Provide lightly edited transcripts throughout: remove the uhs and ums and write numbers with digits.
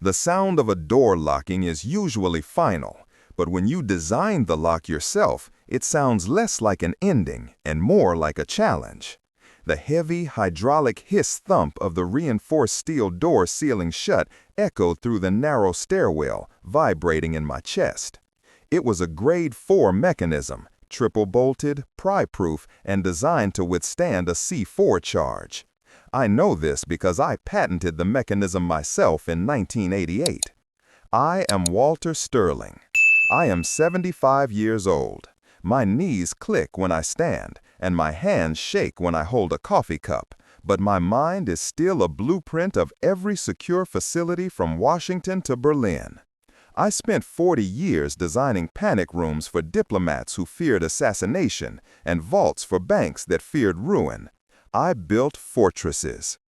The sound of a door locking is usually final, but when you design the lock yourself, it sounds less like an ending and more like a challenge. The heavy, hydraulic hiss thump of the reinforced steel door sealing shut echoed through the narrow stairwell, vibrating in my chest. It was a grade 4 mechanism, triple-bolted, pry-proof, and designed to withstand a C4 charge. I know this because I patented the mechanism myself in 1988. I am Walter Sterling. I am 75 years old. My knees click when I stand, and my hands shake when I hold a coffee cup, but my mind is still a blueprint of every secure facility from Washington to Berlin. I spent 40 years designing panic rooms for diplomats who feared assassination and vaults for banks that feared ruin. I built fortresses.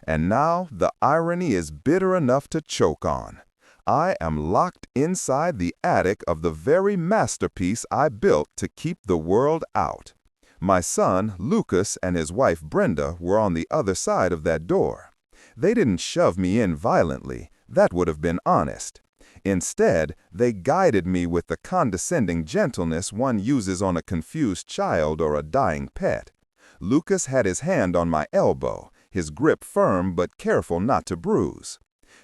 And now the irony is bitter enough to choke on. I am locked inside the attic of the very masterpiece I built to keep the world out. My son, Lucas, and his wife, Brenda, were on the other side of that door. They didn't shove me in violently. That would have been honest. Instead, they guided me with the condescending gentleness one uses on a confused child or a dying pet. Lucas had his hand on my elbow, his grip firm but careful not to bruise.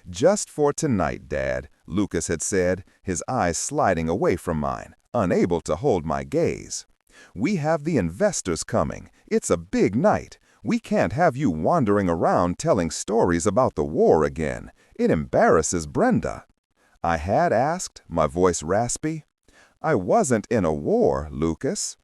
"Just for tonight, Dad," Lucas had said, his eyes sliding away from mine, unable to hold my gaze. "We have the investors coming. It's a big night. We can't have you wandering around telling stories about the war again. It embarrasses Brenda." I had asked, my voice raspy. "I wasn't in a war, Lucas."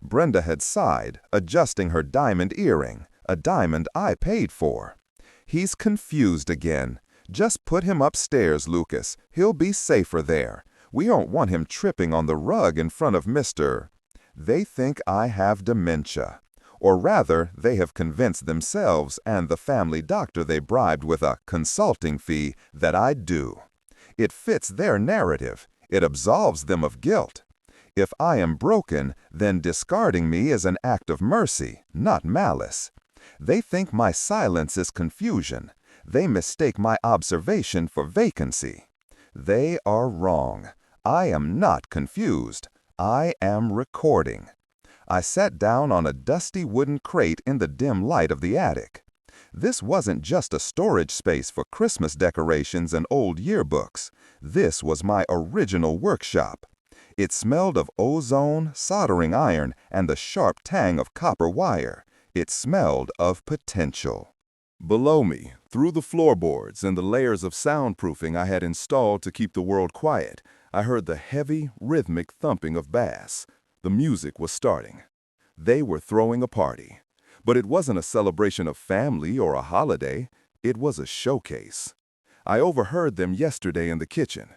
Brenda had sighed, adjusting her diamond earring, a diamond I paid for. "He's confused again. Just put him upstairs, Lucas. He'll be safer there. We don't want him tripping on the rug in front of Mr. They think I have dementia. Or rather, they have convinced themselves and the family doctor they bribed with a consulting fee that I do. It fits their narrative. It absolves them of guilt. If I am broken, then discarding me is an act of mercy, not malice. They think my silence is confusion. They mistake my observation for vacancy. They are wrong. I am not confused. I am recording." I sat down on a dusty wooden crate in the dim light of the attic. This wasn't just a storage space for Christmas decorations and old yearbooks. This was my original workshop. It smelled of ozone, soldering iron, and the sharp tang of copper wire. It smelled of potential. Below me, through the floorboards and the layers of soundproofing I had installed to keep the world quiet, I heard the heavy, rhythmic thumping of bass. The music was starting. They were throwing a party. But it wasn't a celebration of family or a holiday. It was a showcase. I overheard them yesterday in the kitchen.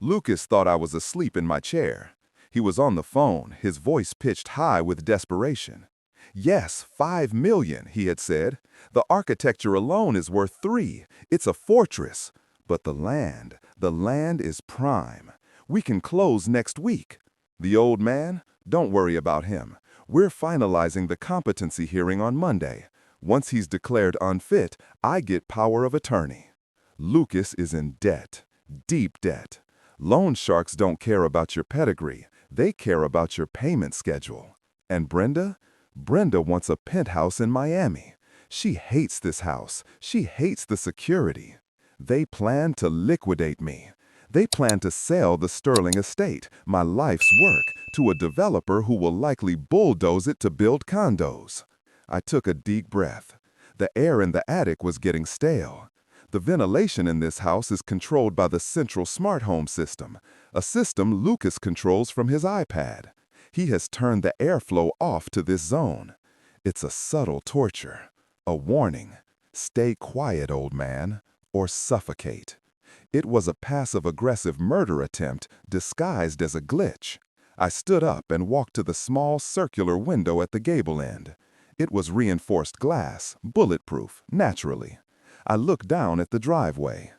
Lucas thought I was asleep in my chair. He was on the phone, his voice pitched high with desperation. "Yes, 5 million, he had said. "The architecture alone is worth 3. It's a fortress. But the land is prime. We can close next week." The old man? Don't worry about him. We're finalizing the competency hearing on Monday. Once he's declared unfit, I get power of attorney. Lucas is in debt, deep debt. Loan sharks don't care about your pedigree. They care about your payment schedule. And Brenda? Brenda wants a penthouse in Miami. She hates this house. She hates the security. They plan to liquidate me. They plan to sell the Sterling estate, my life's work, to a developer who will likely bulldoze it to build condos. I took a deep breath. The air in the attic was getting stale. The ventilation in this house is controlled by the central smart home system, a system Lucas controls from his iPad. He has turned the airflow off to this zone. It's a subtle torture, a warning. Stay quiet, old man, or suffocate. It was a passive-aggressive murder attempt disguised as a glitch. I stood up and walked to the small circular window at the gable end. It was reinforced glass, bulletproof, naturally. I looked down at the driveway.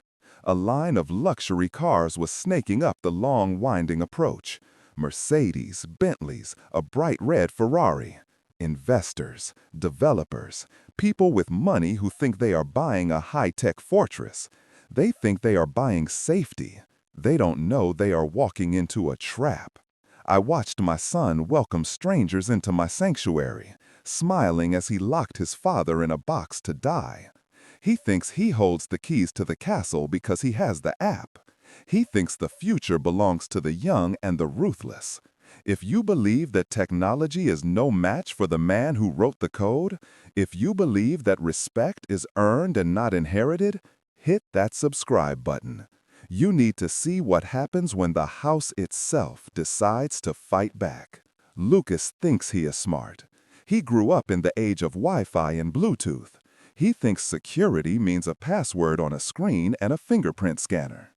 A line of luxury cars was snaking up the long, winding approach. Mercedes, Bentleys, a bright red Ferrari. Investors, developers, people with money who think they are buying a high-tech fortress. They think they are buying safety. They don't know they are walking into a trap. I watched my son welcome strangers into my sanctuary, smiling as he locked his father in a box to die. He thinks he holds the keys to the castle because he has the app. He thinks the future belongs to the young and the ruthless. If you believe that technology is no match for the man who wrote the code, if you believe that respect is earned and not inherited, hit that subscribe button. You need to see what happens when the house itself decides to fight back. Lucas thinks he is smart. He grew up in the age of Wi-Fi and Bluetooth. He thinks security means a password on a screen and a fingerprint scanner.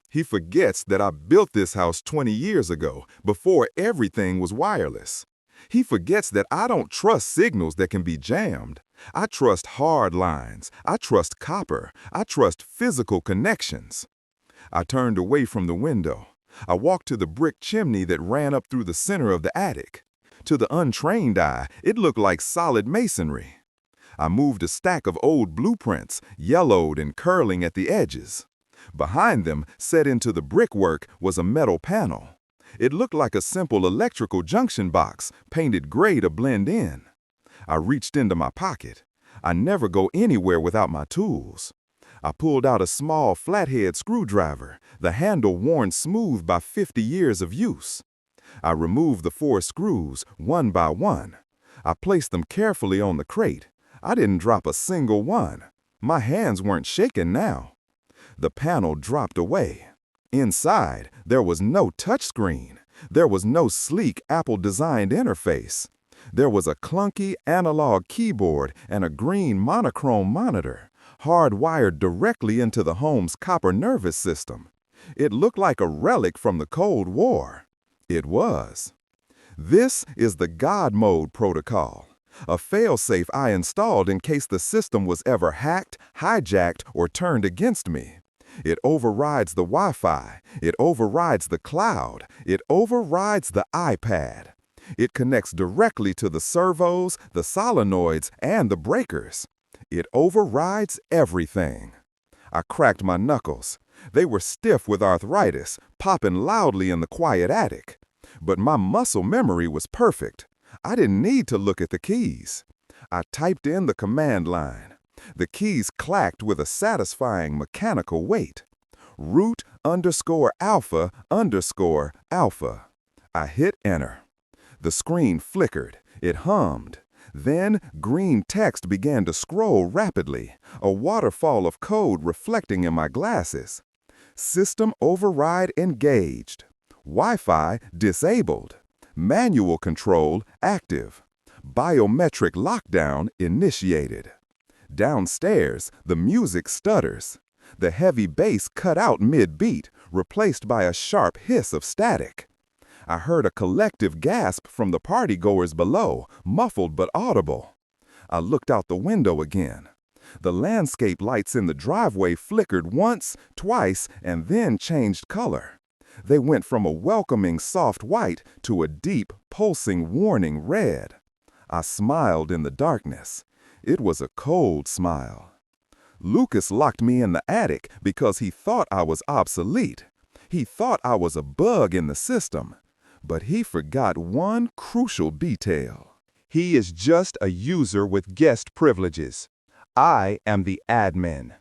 He forgets that I built this house 20 years ago, before everything was wireless. He forgets that I don't trust signals that can be jammed. I trust hard lines. I trust copper. I trust physical connections. I turned away from the window. I walked to the brick chimney that ran up through the center of the attic. To the untrained eye, it looked like solid masonry. I moved a stack of old blueprints, yellowed and curling at the edges. Behind them, set into the brickwork, was a metal panel. It looked like a simple electrical junction box, painted gray to blend in. I reached into my pocket. I never go anywhere without my tools. I pulled out a small flathead screwdriver, the handle worn smooth by 50 years of use. I removed the 4 screws, one by one. I placed them carefully on the crate. I didn't drop a single one. My hands weren't shaking now. The panel dropped away. Inside, there was no touchscreen. There was no sleek Apple-designed interface. There was a clunky analog keyboard and a green monochrome monitor, hardwired directly into the home's copper nervous system. It looked like a relic from the Cold War. It was. This is the God Mode protocol, a failsafe I installed in case the system was ever hacked, hijacked, or turned against me. It overrides the Wi-Fi. It overrides the cloud. It overrides the iPad. It connects directly to the servos, the solenoids, and the breakers. It overrides everything. I cracked my knuckles. They were stiff with arthritis, popping loudly in the quiet attic. But my muscle memory was perfect. I didn't need to look at the keys. I typed in the command line. The keys clacked with a satisfying mechanical weight. root_alpha_alpha. I hit enter. The screen flickered. It hummed. Then green text began to scroll rapidly, a waterfall of code reflecting in my glasses. System override engaged. Wi-Fi disabled. Manual control active. Biometric lockdown initiated. Downstairs, the music stutters. The heavy bass cut out mid-beat, replaced by a sharp hiss of static. I heard a collective gasp from the partygoers below, muffled but audible. I looked out the window again. The landscape lights in the driveway flickered once, twice, and then changed color. They went from a welcoming soft white to a deep, pulsing warning red. I smiled in the darkness. It was a cold smile. Lucas locked me in the attic because he thought I was obsolete. He thought I was a bug in the system. But he forgot one crucial detail. He is just a user with guest privileges. I am the admin,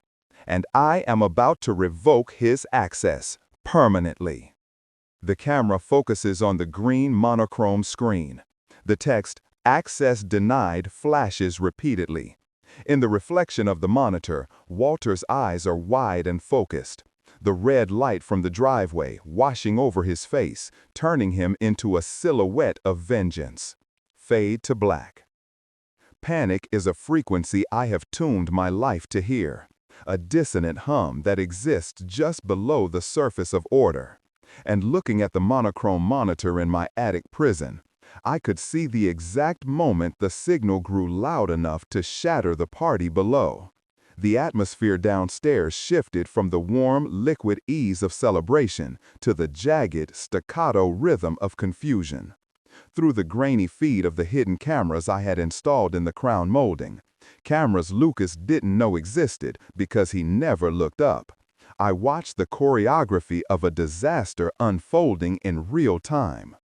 and I am about to revoke his access permanently. The camera focuses on the green monochrome screen. The text, "Access denied," flashes repeatedly. In the reflection of the monitor, Walter's eyes are wide and focused. The red light from the driveway washing over his face, turning him into a silhouette of vengeance. Fade to black. Panic is a frequency I have tuned my life to hear, a dissonant hum that exists just below the surface of order. And looking at the monochrome monitor in my attic prison, I could see the exact moment the signal grew loud enough to shatter the party below. The atmosphere downstairs shifted from the warm, liquid ease of celebration to the jagged, staccato rhythm of confusion. Through the grainy feed of the hidden cameras I had installed in the crown molding, cameras Lucas didn't know existed because he never looked up, I watched the choreography of a disaster unfolding in real time.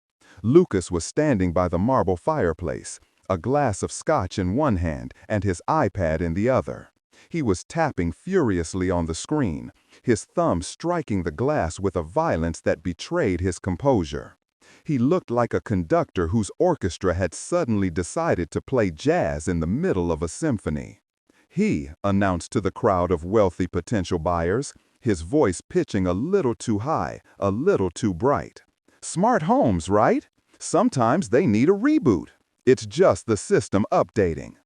Lucas was standing by the marble fireplace, a glass of scotch in one hand and his iPad in the other. He was tapping furiously on the screen, his thumb striking the glass with a violence that betrayed his composure. He looked like a conductor whose orchestra had suddenly decided to play jazz in the middle of a symphony. He announced to the crowd of wealthy potential buyers, his voice pitching a little too high, a little too bright. "Smart homes, right? Sometimes they need a reboot. It's just the system updating."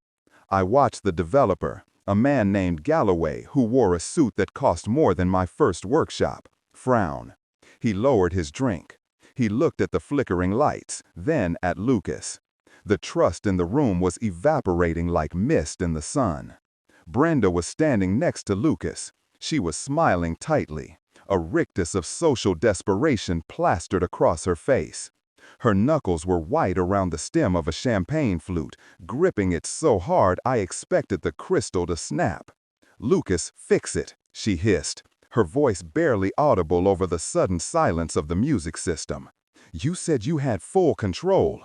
I watched the developer, a man named Galloway who wore a suit that cost more than my first workshop, frown. He lowered his drink. He looked at the flickering lights, then at Lucas. The trust in the room was evaporating like mist in the sun. Brenda was standing next to Lucas. She was smiling tightly, a rictus of social desperation plastered across her face. Her knuckles were white around the stem of a champagne flute, gripping it so hard I expected the crystal to snap. "Lucas, fix it," she hissed, her voice barely audible over the sudden silence of the music system. "You said you had full control."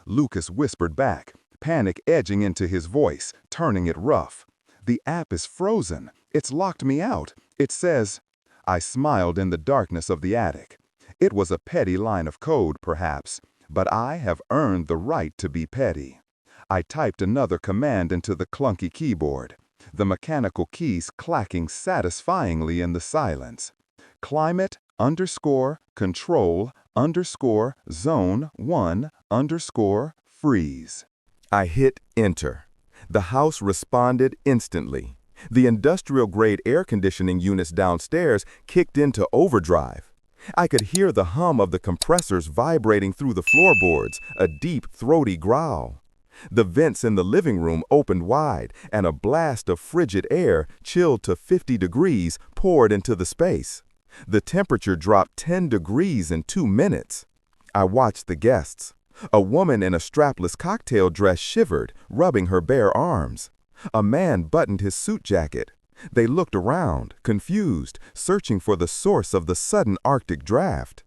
Lucas whispered back, panic edging into his voice, turning it rough. "The app is frozen. It's locked me out. It says—" I smiled in the darkness of the attic. It was a petty line of code, perhaps, but I have earned the right to be petty. I typed another command into the clunky keyboard, the mechanical keys clacking satisfyingly in the silence. Climate_control_zone1_freeze. I hit enter. The house responded instantly. The industrial-grade air conditioning units downstairs kicked into overdrive. I could hear the hum of the compressors vibrating through the floorboards, a deep, throaty growl. The vents in the living room opened wide, and a blast of frigid air, chilled to 50 degrees, poured into the space. The temperature dropped 10 degrees in 2 minutes. I watched the guests. A woman in a strapless cocktail dress shivered, rubbing her bare arms. A man buttoned his suit jacket. They looked around, confused, searching for the source of the sudden Arctic draft.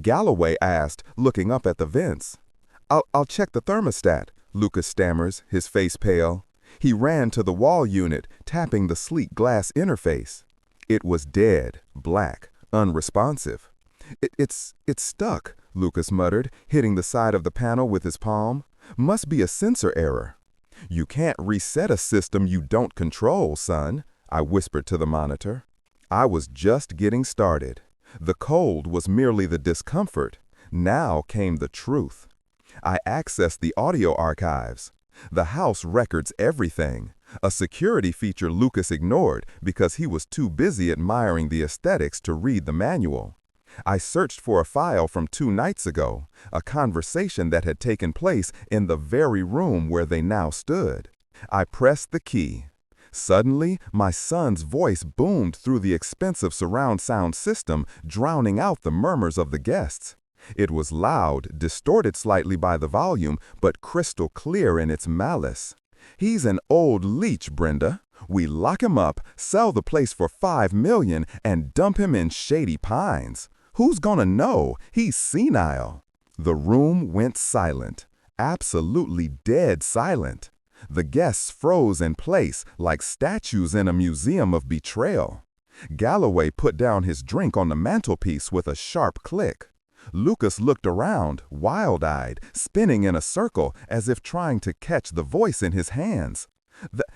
Galloway asked, looking up at the vents. I'll check the thermostat," Lucas stammers, his face pale. He ran to the wall unit, tapping the sleek glass interface. It was dead, black, unresponsive. It's stuck," Lucas muttered, hitting the side of the panel with his palm. "Must be a sensor error." "You can't reset a system you don't control, son," I whispered to the monitor. I was just getting started. The cold was merely the discomfort. Now came the truth. I accessed the audio archives. The house records everything, a security feature Lucas ignored because he was too busy admiring the aesthetics to read the manual. I searched for a file from 2 nights ago, a conversation that had taken place in the very room where they now stood. I pressed the key. Suddenly, my son's voice boomed through the expensive surround sound system, drowning out the murmurs of the guests. It was loud, distorted slightly by the volume, but crystal clear in its malice. "He's an old leech, Brenda. We lock him up, sell the place for $5 million, and dump him in Shady Pines. Who's gonna know? He's senile." The room went silent, absolutely dead silent. The guests froze in place like statues in a museum of betrayal. Galloway put down his drink on the mantelpiece with a sharp click. Lucas looked around, wild-eyed, spinning in a circle as if trying to catch the voice in his hands.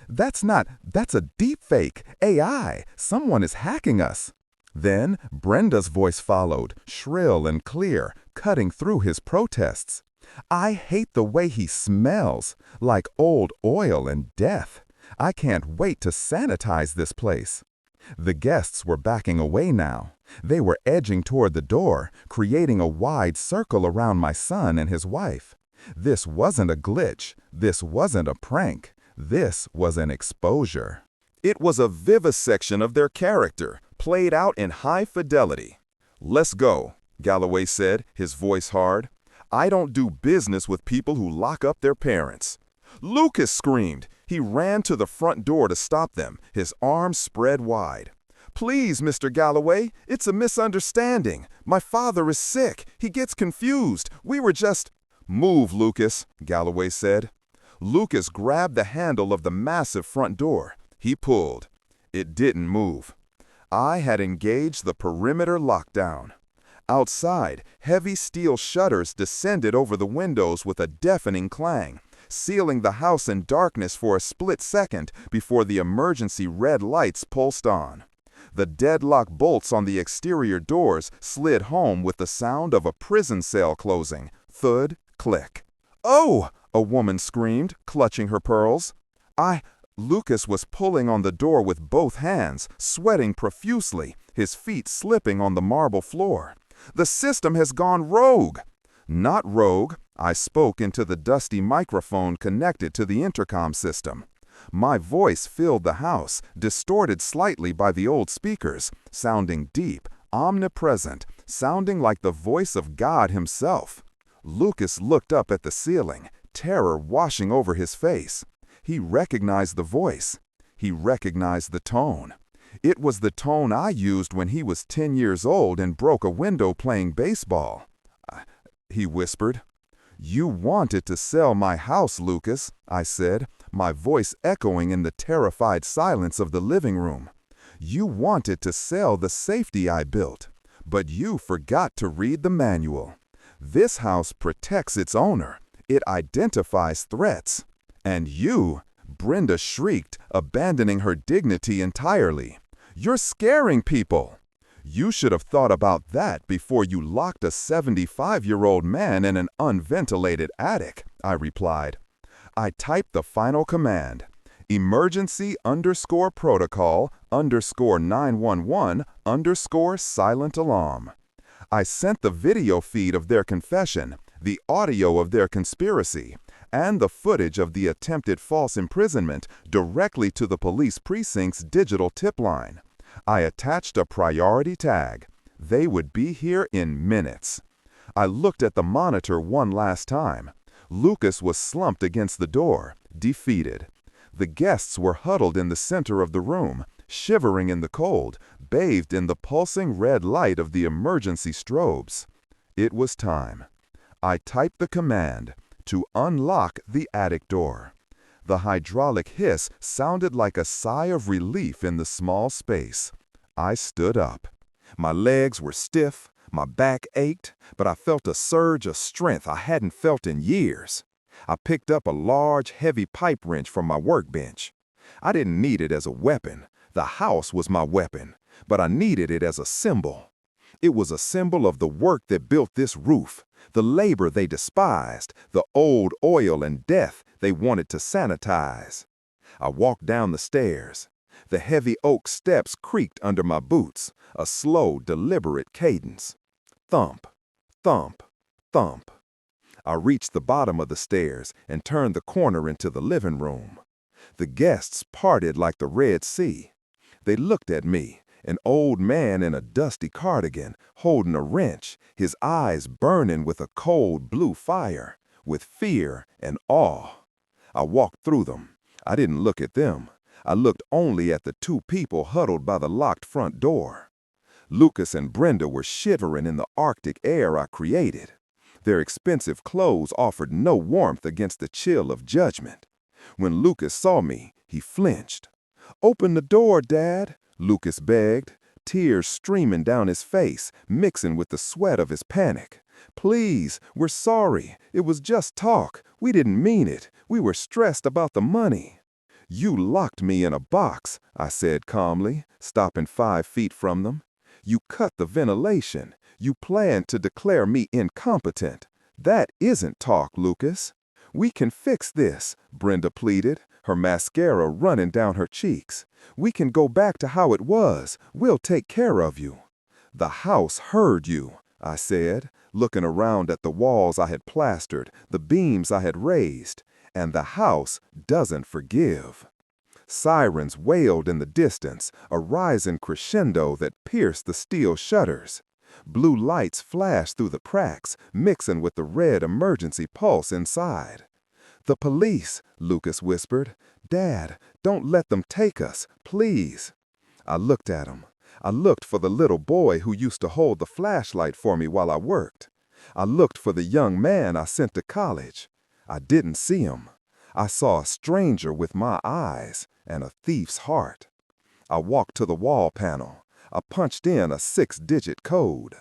That's a deepfake, AI. Someone is hacking us." Then Brenda's voice followed, shrill and clear, cutting through his protests. "I hate the way he smells, like old oil and death. I can't wait to sanitize this place." The guests were backing away now. They were edging toward the door, creating a wide circle around my son and his wife. This wasn't a glitch. This wasn't a prank. This was an exposure. It was a vivisection of their character, played out in high fidelity. "Let's go," Galloway said, his voice hard. "I don't do business with people who lock up their parents." Lucas screamed. He ran to the front door to stop them, his arms spread wide. "Please, Mr. Galloway, it's a misunderstanding. My father is sick. He gets confused. We were just—" "Move, Lucas," Galloway said. Lucas grabbed the handle of the massive front door. He pulled. It didn't move. I had engaged the perimeter lockdown. Outside, heavy steel shutters descended over the windows with a deafening clang, sealing the house in darkness for a split second before the emergency red lights pulsed on. The deadlock bolts on the exterior doors slid home with the sound of a prison cell closing. Thud, click. "Oh!" a woman screamed, clutching her pearls. Lucas was pulling on the door with both hands, sweating profusely, his feet slipping on the marble floor. "The system has gone rogue." "Not rogue," I spoke into the dusty microphone connected to the intercom system. My voice filled the house, distorted slightly by the old speakers, sounding deep, omnipresent, sounding like the voice of God himself. Lucas looked up at the ceiling, terror washing over his face. He recognized the voice. He recognized the tone. It was the tone I used when he was 10 years old and broke a window playing baseball. He whispered. "You wanted to sell my house, Lucas," I said, my voice echoing in the terrified silence of the living room. "You wanted to sell the safety I built, but you forgot to read the manual. This house protects its owner. It identifies threats. And you," Brenda shrieked, abandoning her dignity entirely, "you're scaring people." "You should have thought about that before you locked a 75-year-old man in an unventilated attic," I replied. I typed the final command, emergency_protocol_911_silent alarm. I sent the video feed of their confession, the audio of their conspiracy, and the footage of the attempted false imprisonment directly to the police precinct's digital tip line. I attached a priority tag. They would be here in minutes. I looked at the monitor one last time. Lucas was slumped against the door, defeated. The guests were huddled in the center of the room, shivering in the cold, bathed in the pulsing red light of the emergency strobes. It was time. I typed the command to unlock the attic door. The hydraulic hiss sounded like a sigh of relief in the small space. I stood up. My legs were stiff, my back ached, but I felt a surge of strength I hadn't felt in years. I picked up a large, heavy pipe wrench from my workbench. I didn't need it as a weapon. The house was my weapon, but I needed it as a symbol. It was a symbol of the work that built this roof, the labor they despised, the old oil and death they wanted to sanitize. I walked down the stairs. The heavy oak steps creaked under my boots, a slow, deliberate cadence. Thump, thump, thump. I reached the bottom of the stairs and turned the corner into the living room. The guests parted like the Red Sea. They looked at me, an old man in a dusty cardigan, holding a wrench, his eyes burning with a cold blue fire, with fear and awe. I walked through them. I didn't look at them. I looked only at the two people huddled by the locked front door. Lucas and Brenda were shivering in the Arctic air I created. Their expensive clothes offered no warmth against the chill of judgment. When Lucas saw me, he flinched. "Open the door, Dad," Lucas begged, tears streaming down his face, mixing with the sweat of his panic. "Please, we're sorry. It was just talk. We didn't mean it. We were stressed about the money." "You locked me in a box," I said calmly, stopping 5 feet from them. "You cut the ventilation. You planned to declare me incompetent. That isn't talk, Lucas." "We can fix this," Brenda pleaded, her mascara running down her cheeks. "We can go back to how it was. We'll take care of you." "The house heard you," I said, looking around at the walls I had plastered, the beams I had raised, and the house doesn't forgive. Sirens wailed in the distance, a rising crescendo that pierced the steel shutters. Blue lights flashed through the cracks, mixing with the red emergency pulse inside. "The police," Lucas whispered. "Dad, don't let them take us, please." I looked at him. I looked for the little boy who used to hold the flashlight for me while I worked. I looked for the young man I sent to college. I didn't see him. I saw a stranger with my eyes and a thief's heart. I walked to the wall panel. I punched in a 6-digit code.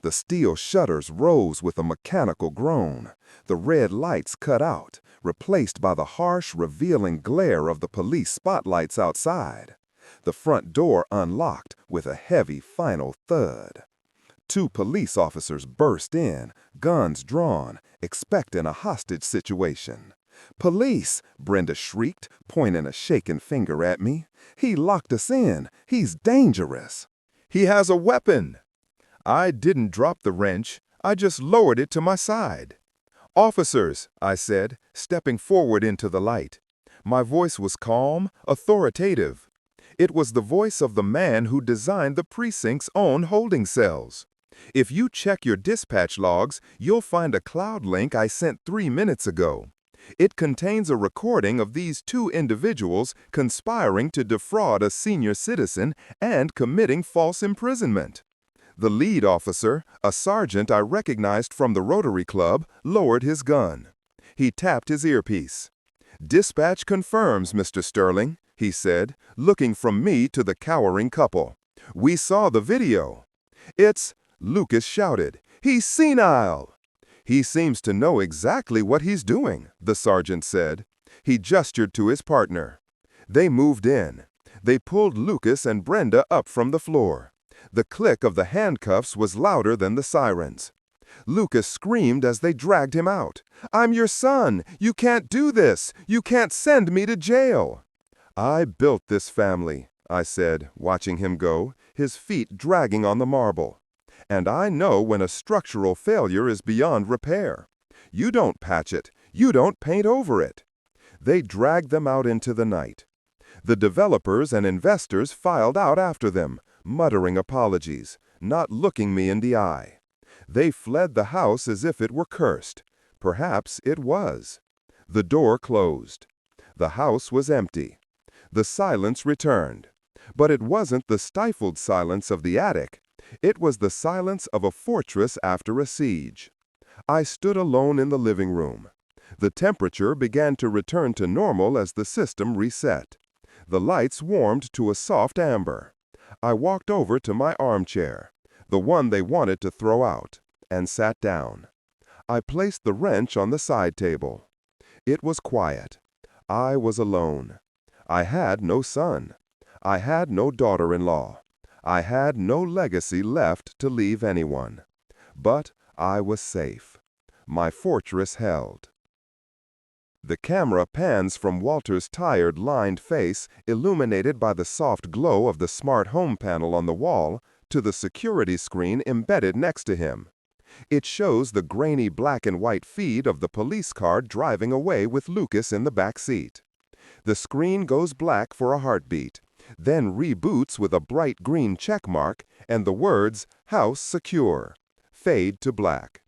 The steel shutters rose with a mechanical groan. The red lights cut out, replaced by the harsh, revealing glare of the police spotlights outside. The front door unlocked with a heavy final thud. 2 police officers burst in, guns drawn, expecting a hostage situation. "Police!" Brenda shrieked, pointing a shaking finger at me. "He locked us in. He's dangerous." "He has a weapon!" I didn't drop the wrench. I just lowered it to my side. "Officers," I said, stepping forward into the light. My voice was calm, authoritative. It was the voice of the man who designed the precinct's own holding cells. If you check your dispatch logs, you'll find a cloud link I sent 3 minutes ago. It contains a recording of these 2 individuals conspiring to defraud a senior citizen and committing false imprisonment. The lead officer, a sergeant I recognized from the Rotary Club, lowered his gun. He tapped his earpiece. "Dispatch confirms, Mr. Sterling," he said, looking from me to the cowering couple. "We saw the video." "It's—" Lucas shouted. "He's senile!" "He seems to know exactly what he's doing," the sergeant said. He gestured to his partner. They moved in. They pulled Lucas and Brenda up from the floor. The click of the handcuffs was louder than the sirens. Lucas screamed as they dragged him out. "I'm your son! You can't do this! You can't send me to jail!" "I built this family," I said, watching him go, his feet dragging on the marble. "And I know when a structural failure is beyond repair. You don't patch it. You don't paint over it." They dragged them out into the night. The developers and investors filed out after them, muttering apologies, not looking me in the eye. They fled the house as if it were cursed. Perhaps it was. The door closed. The house was empty. The silence returned. But it wasn't the stifled silence of the attic. It was the silence of a fortress after a siege. I stood alone in the living room. The temperature began to return to normal as the system reset. The lights warmed to a soft amber. I walked over to my armchair, the one they wanted to throw out, and sat down. I placed the wrench on the side table. It was quiet. I was alone. I had no son. I had no daughter-in-law. I had no legacy left to leave anyone. But I was safe. My fortress held. The camera pans from Walter's tired, lined face, illuminated by the soft glow of the smart home panel on the wall, to the security screen embedded next to him. It shows the grainy black and white feed of the police car driving away with Lucas in the back seat. The screen goes black for a heartbeat, then reboots with a bright green check mark and the words "House Secure" fade to black.